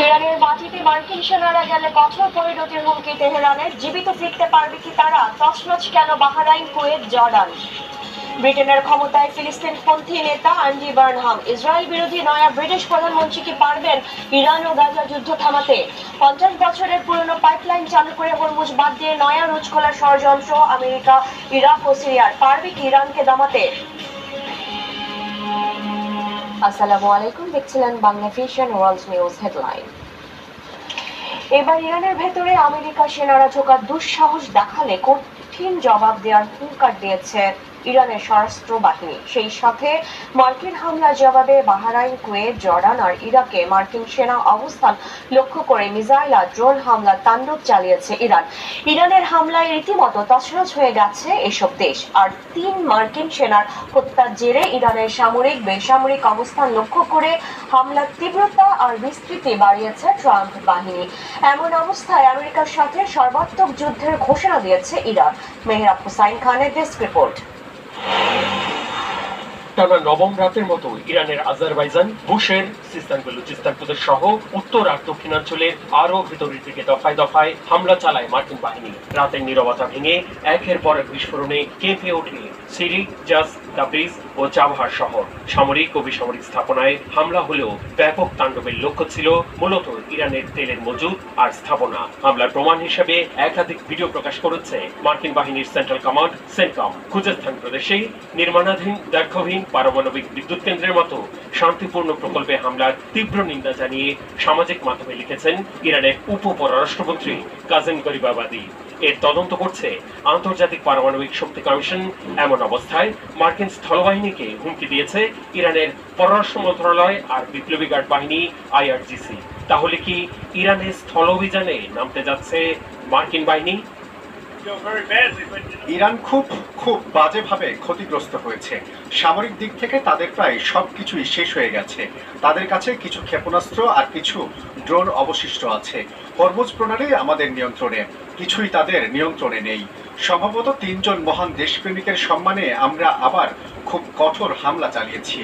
ইরানের মাটিতে মার্কিন সেনারা গেলে কঠোর পরিণতির হুমকি তেহরানের। জীবিত ফিরতে পারবে কি তারা? তছনছ কেন বাহরাইন, কুয়েত, জর্ডান? ব্রিটেনের ক্ষমতায় ফিলিস্তিনপন্থী নেতা অ্যান্ডি বার্নহাম। ইসরায়েল বিরোধী নয়া ব্রিটিশ প্রধানমন্ত্রী কি পারবেন ইরান ও গাজা যুদ্ধ থামাতে? 50 বছরের পুরনো পাইপলাইন চালু করে হরমুজ বাদ দিয়ে নয়া রুজ খোলার ষড়যন্ত্র আমেরিকা, ইরাক ও সিরিয়ার। পারবে কি ইরানকে দামাতে? আসসালামু আলাইকুম, দেখছিলেন Bangla vision world news headline. এবার ইরানের ভেতরে আমেরিকা সেনারা ঢোকার দুঃসাহস দেখালে কঠিন জবাব দেওয়ার হুঙ্কার দিয়েছে ইরানের স্বরাষ্ট্র বাহিনী। সেই সাথে মার্কিন হামলার জবাবে বাহরাইন, কুয়েত, জর্ডান আর ইরাকে মার্কিন সেনা অবস্থান লক্ষ্য করে মিসাইল আর ড্রোন হামলার তাণ্ডব চালিয়েছে ইরান। ইরানের হামলায় রীতিমতো তছনছ হয়ে গেছে এসব দেশ। আর 3 মার্কিন সেনার হত্যার জেরে ইরানের সামরিক বেসামরিক অবস্থান লক্ষ্য করে হামলার তীব্রতা আর বিস্তৃতি বাড়িয়েছে ট্রাম্প বাহিনী। এমন অবস্থায় আমেরিকার সাথে সর্বাত্মক যুদ্ধের ঘোষণা দিয়েছে ইরান। মেহরাব হুসাইন খানের ডেস্ক রিপোর্ট। টানা নবম রাতের মতো ইরানের আজারবাইজান, বুশের, সিস্তান বেলুচিস্তান প্রদেশ সহ উত্তর আর দক্ষিণাঞ্চলের আরো ভেতরের দিকে দফায় দফায় হামলা চালায় মার্কিন বাহিনী। রাতের নীরবতা ভেঙে একের পর এক বিস্ফোরণে কেঁপে ওঠে সিরি, জাস, তাবরিজ ও চাবহার শহর। সামরিক ও বেসামরিক স্থাপনায় হামলা হলেও ব্যাপক তাণ্ডবের লক্ষ্য ছিল মূলত ইরানের তেলের মজুদ আর স্থাপনা। হামলার প্রমাণ হিসেবে একাধিক ভিডিও প্রকাশ করেছে মার্কিন বাহিনীর সেন্ট্রাল কমান্ড সেন্টকম। খুজেস্তান প্রদেশে নির্মাণাধীন দৈর্ঘ্যহীন পারমাণবিক বিদ্যুৎ কেন্দ্রের মতো শান্তিপূর্ণ প্রকল্পে হামলার তীব্র নিন্দা জানিয়ে সামাজিক মাধ্যমে লিখেছেন ইরানের উপ পররাষ্ট্রমন্ত্রী কাজেম গরিবাবাদী। এর তদন্ত করছে আন্তর্জাতিক পারমাণবিক শক্তি কমিশন। এমন অবস্থায় মার্কিন স্থলবাহিনীকে হুমকি দিয়েছে ইরানের পররাষ্ট্র মন্ত্রণালয় আর বিপ্লবী গার্ড বাহিনী IRGC। তাহলে কি ইরানের স্থল অভিযানে নামতে যাচ্ছে মার্কিন বাহিনী? ইরান খুব বাজেভাবে ক্ষতিগ্রস্ত হয়েছে। সামরিক দিক থেকে তাদের প্রায় সবকিছুই শেষ হয়ে গেছে। তাদের কাছে কিছু ক্ষেপণাস্ত্র আর কিছু ড্রোন অবশিষ্ট আছে। হরমুজ প্রণালী আমাদের নিয়ন্ত্রণে, কিছুই তাদের নিয়ন্ত্রণে নেই। সম্ভবত 3 জন মহান দেশপ্রেমিকের সম্মানে আমরা আবার খুব কঠোর হামলা চালিয়েছি।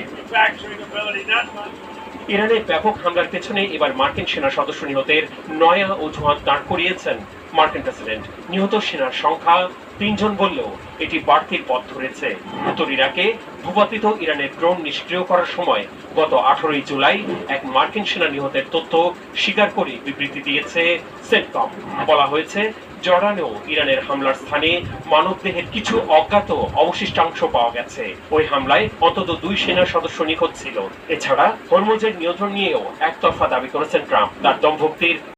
ইরানের ব্যাপক হামলার পেছনে এবার মার্কিন সেনা সদস্য নিহতের নয়া অজুহাত দাঁড় করিয়েছেন মার্কিন প্রেসিডেন্ট। নিহত সেনার সংখ্যা 3 জন বললেও এটি বাড়তির পথ ধরেছে। উত্তর ইরাকে ভূপাতিত ইরানের ড্রোন নিষ্ক্রিয় করার সময় গত 18 জুলাই এক মার্কিন সেনা নিহতের তথ্য স্বীকার করে বিবৃতি দিয়েছে সেন্টকম। বলা হয়েছে জর্ডানেও ইরানের হামলার স্থানে মানবদেহের কিছু অজ্ঞাত অবশিষ্টাংশ পাওয়া গেছে। ওই হামলায় অন্তত 2 সেনা সদস্য নিখোঁজ ছিল। এছাড়া হরমুজের নিয়ন্ত্রণ নিয়েও একতরফা দাবি করেছেন ট্রাম্প। তার দমভক্তির